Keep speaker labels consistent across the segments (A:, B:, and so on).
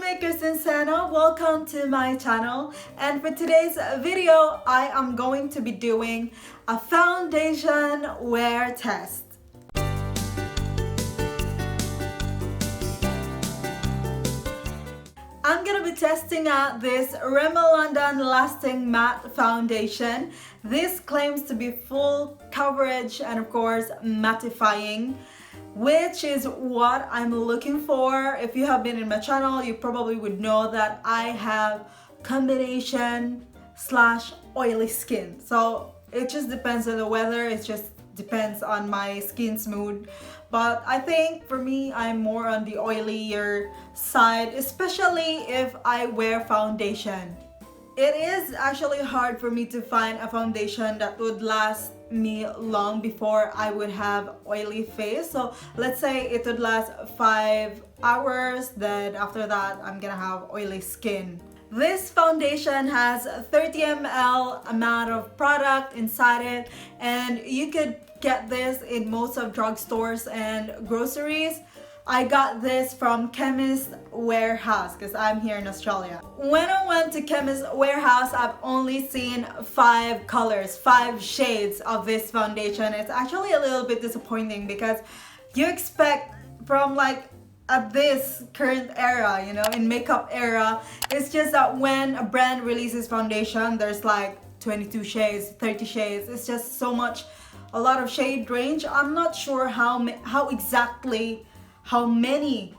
A: me, KristinCena. Welcome to my channel, and for today's video I am going to be doing a foundation wear test. I'm gonna be testing out this Rimmel Lasting Matte Foundation. This claims to be full coverage and of course mattifying, which is what I'm looking for. If you have been in my channel, you probably would know that I have combination / oily skin. So it just depends on the weather, it just depends on my skin's mood. But I think for me, I'm more on the oilier side, especially if I wear foundation. It is actually hard for me to find a foundation that would last me long before I would have oily face. So let's say it would last 5 hours, then after that I'm gonna have oily skin. This foundation has 30 ml amount of product inside it, and you could get this in most of drugstores and groceries. I got this from Chemist Warehouse because I'm here in Australia. When I went to Chemist Warehouse, I've only seen 5 colors, 5 shades of this foundation. It's actually a little bit disappointing because you expect from like at this current era, you know, in makeup era, it's just that when a brand releases foundation, there's like 22 shades, 30 shades. It's just so much, a lot of shade range. I'm not sure how many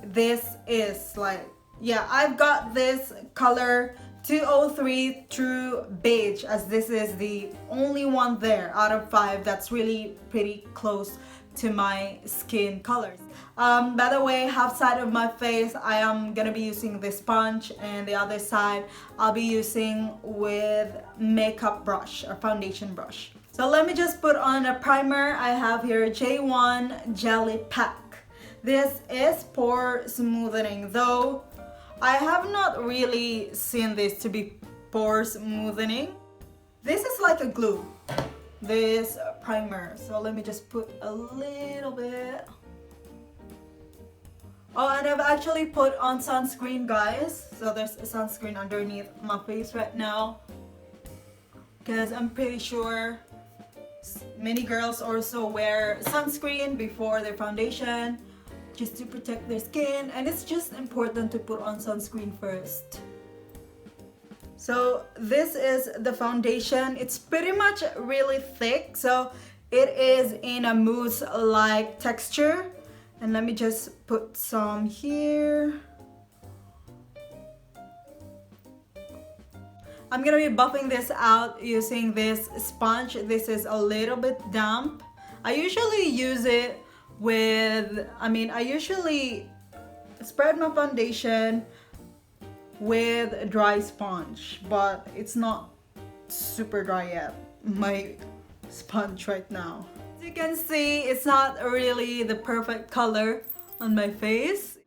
A: this is. Like, yeah, I've got this color 203 through beige, as this is the only one there out of 5 that's really pretty close to my skin colors. By the way, half side of my face I am gonna be using this sponge, and the other side I'll be using with makeup brush or foundation brush. So let me just put on a primer. I have here J1 Jelly Pack. This is pore smoothing, though I have not really seen this to be pore smoothing. This is like a glue, this primer. So let me just put a little bit. Oh, and I've actually put on sunscreen, guys. So there's a sunscreen underneath my face right now, because I'm pretty sure many girls also wear sunscreen before their foundation just to protect their skin, and it's just important to put on sunscreen first. So this is the foundation. It's pretty much really thick, so it is in a mousse like texture. And let me just put some here. I'm gonna be buffing this out using this sponge. This is a little bit damp. I usually use it with, I usually spread my foundation with a dry sponge, but it's not super dry yet, my sponge right now. As you can see, it's not really the perfect color on my face.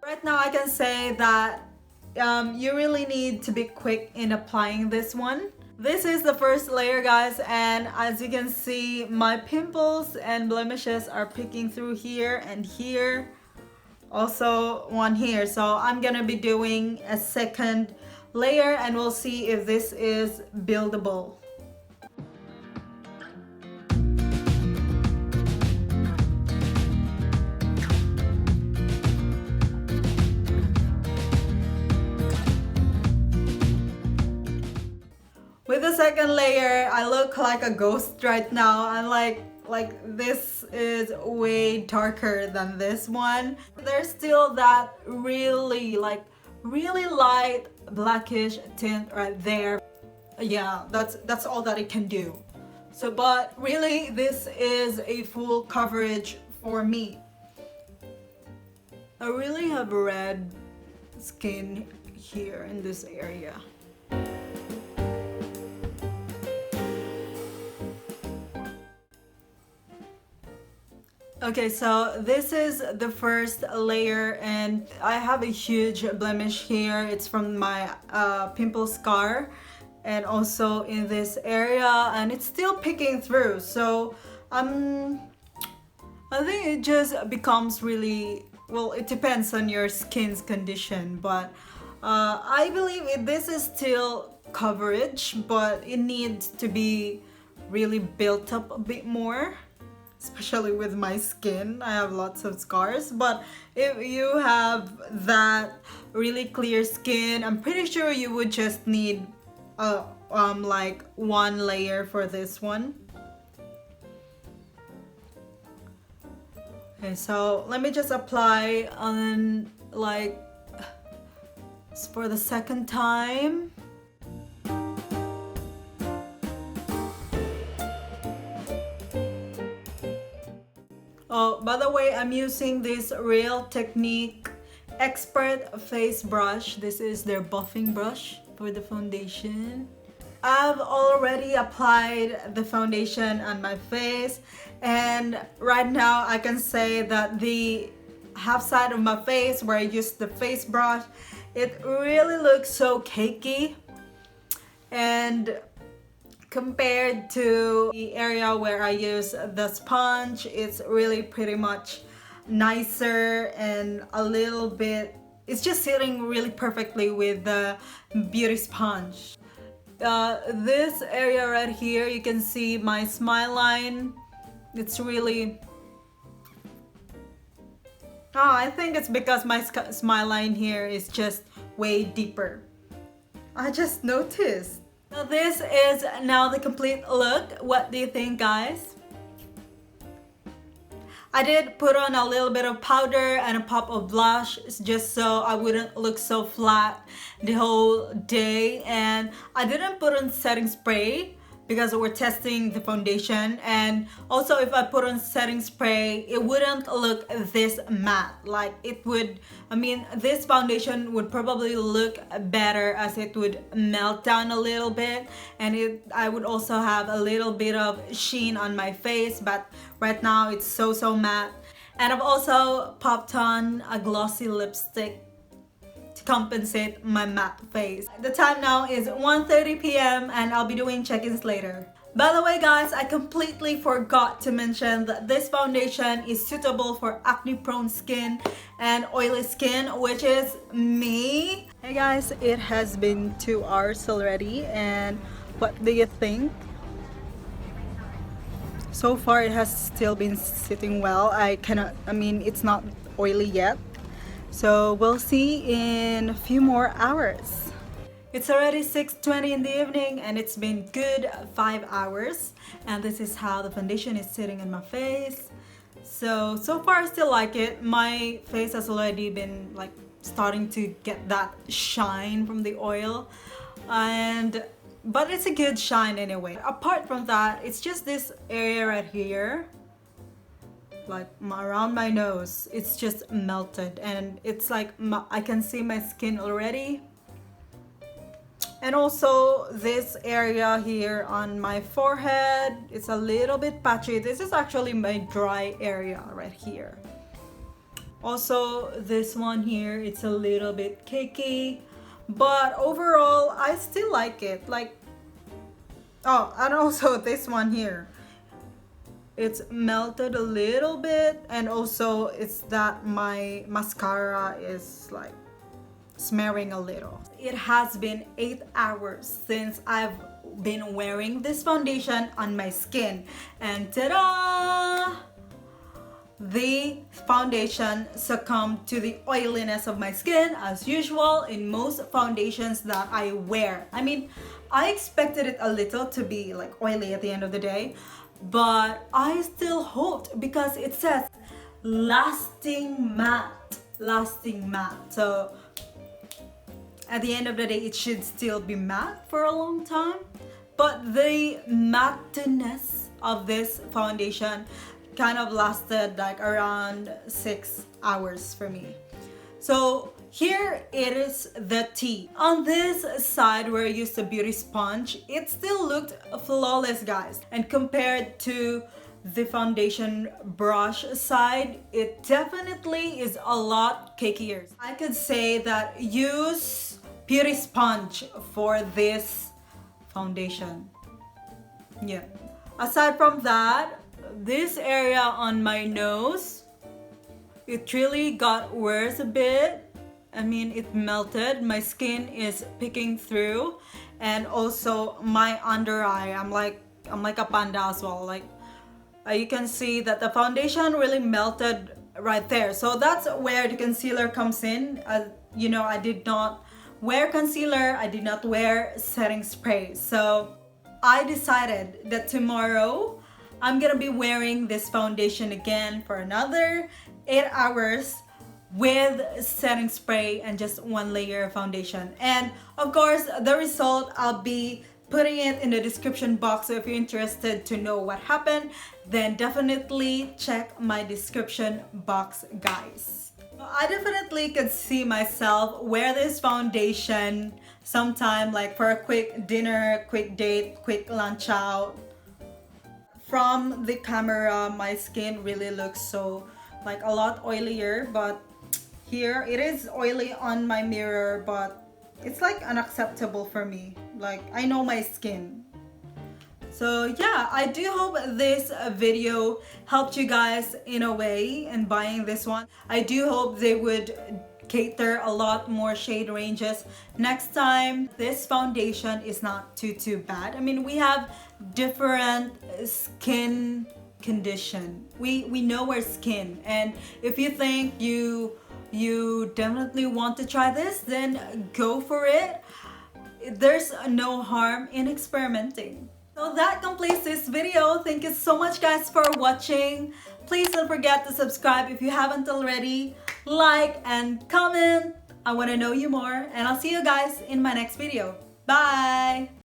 A: Right now I can say that you really need to be quick in applying this one. This is the first layer, guys, and as you can see, my pimples and blemishes are peeking through here and here. Also one here. So I'm gonna be doing a second layer and we'll see if this is buildable. With the second layer, I look like a ghost right now. I'm like this is way darker than this one. There's still that really light blackish tint right there. Yeah, that's all that it can do. So, but really this is a full coverage for me. I really have red skin here in this area. Okay, so this is the first layer, and I have a huge blemish here. It's from my pimple scar, and also in this area, and it's still picking through. So I think it just becomes really, well, it depends on your skin's condition, but I believe this is still coverage, but it needs to be really built up a bit more, especially with my skin. I have lots of scars, but if you have that really clear skin, I'm pretty sure you would just need like one layer for this one. Okay, so let me just apply on like for the second time. Oh, by the way, I'm using this Real Technique Expert Face Brush. This is their buffing brush for the foundation. I've already applied the foundation on my face, and right now I can say that the half side of my face where I used the face brush, it really looks so cakey, and compared to the area where I use the sponge, it's really pretty much nicer and a little bit, it's just sitting really perfectly with the beauty sponge. This area right here, you can see my smile line. It's really, I think it's because my smile line here is just way deeper. I just noticed. So this is now the complete look. What do you think, guys? I did put on a little bit of powder and a pop of blush just so I wouldn't look so flat the whole day, and I didn't put on setting spray because we're testing the foundation, and also if I put on setting spray it wouldn't look this matte. Like it would, I mean, this foundation would probably look better as it would melt down a little bit, and I would also have a little bit of sheen on my face, but right now it's so matte. And I've also popped on a glossy lipstick to compensate my matte face. The time now is 1:30 p.m. and I'll be doing check-ins later. By the way, guys, I completely forgot to mention that this foundation is suitable for acne-prone skin and oily skin, which is me. Hey guys, it has been 2 hours already, and what do you think? So far it has still been sitting well. It's not oily yet. So we'll see in a few more hours. It's already 6:20 in the evening and it's been good 5 hours. And this is how the foundation is sitting in my face. So far I still like it. My face has already been like starting to get that shine from the oil. But it's a good shine anyway. Apart from that, it's just this area right here, like around my nose, it's just melted, and it's like I can see my skin already. And also this area here on my forehead, it's a little bit patchy. This is actually my dry area right here. Also this one here, it's a little bit cakey, but overall I still like it. Like, oh, and also this one here, it's melted a little bit, and also it's that my mascara is like smearing a little. It has been 8 hours since I've been wearing this foundation on my skin, and ta-da! The foundation succumbed to the oiliness of my skin as usual in most foundations that I wear. I mean, I expected it a little to be like oily at the end of the day, but I still hoped because it says lasting matte, lasting matte. So at the end of the day, it should still be matte for a long time. But the matteness of this foundation kind of lasted like around 6 hours for me. So here it is the tea. On this side where I used the beauty sponge, it still looked flawless, guys. And compared to the foundation brush side, it definitely is a lot cakier. I could say that use beauty sponge for this foundation. Yeah. Aside from that, this area on my nose, it really got worse a bit. I mean, it melted. My skin is picking through, and also my under eye. I'm like a panda as well. Like you can see that the foundation really melted right there. So that's where the concealer comes in. You know, I did not wear concealer. I did not wear setting spray. So I decided that tomorrow I'm gonna be wearing this foundation again for another 8 hours with setting spray and just one layer of foundation. And of course, the result, I'll be putting it in the description box. So if you're interested to know what happened, then definitely check my description box, guys. I definitely could see myself wear this foundation sometime, like for a quick dinner, quick date, quick lunch out. From the camera, my skin really looks so like a lot oilier, but here it is oily on my mirror, but it's like unacceptable for me. Like, I know my skin. So yeah, I do hope this video helped you guys in a way in buying this one. I do hope they would cater a lot more shade ranges next time. This foundation is not too bad. I mean, we have different skin condition. We know our skin, and if you think you definitely want to try this, then go for it. There's no harm in experimenting. So that completes this video. Thank you so much, guys, for watching. Please don't forget to subscribe if you haven't already. Like and comment. I want to know you more, and I'll see you guys in my next video. Bye!